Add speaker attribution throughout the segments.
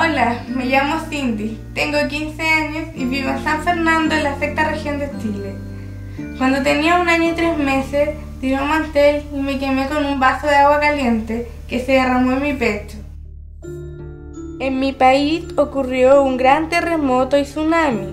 Speaker 1: Hola, me llamo Cindy, tengo 15 años y vivo en San Fernando, en la sexta región de Chile. Cuando tenía 1 año y 3 meses, tiré un mantel y me quemé con un vaso de agua caliente que se derramó en mi pecho. En mi país ocurrió un gran terremoto y tsunami.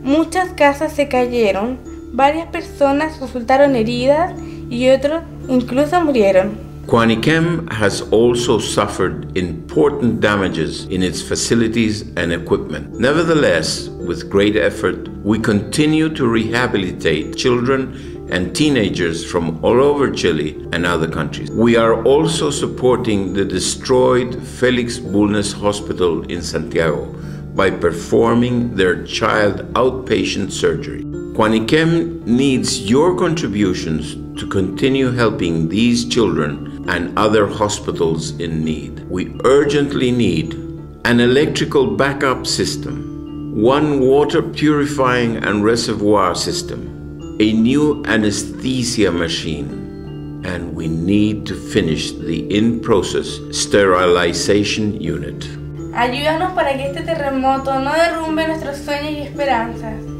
Speaker 1: Muchas casas se cayeron, varias personas resultaron heridas y otros incluso murieron.
Speaker 2: COANIQUEM has also suffered important damages in its facilities and equipment. Nevertheless, with great effort, we continue to rehabilitate children and teenagers from all over Chile and other countries. We are also supporting the destroyed Félix Bulnes Hospital in Santiago by performing their child outpatient surgery. COANIQUEM needs your contributions to continue helping these children and other hospitals in need. We urgently need an electrical backup system, one water purifying and reservoir system, a new anesthesia machine, and we need to finish the in-process sterilization unit.
Speaker 1: Ayúdanos para que este terremoto no derrumbe nuestros sueños y esperanzas.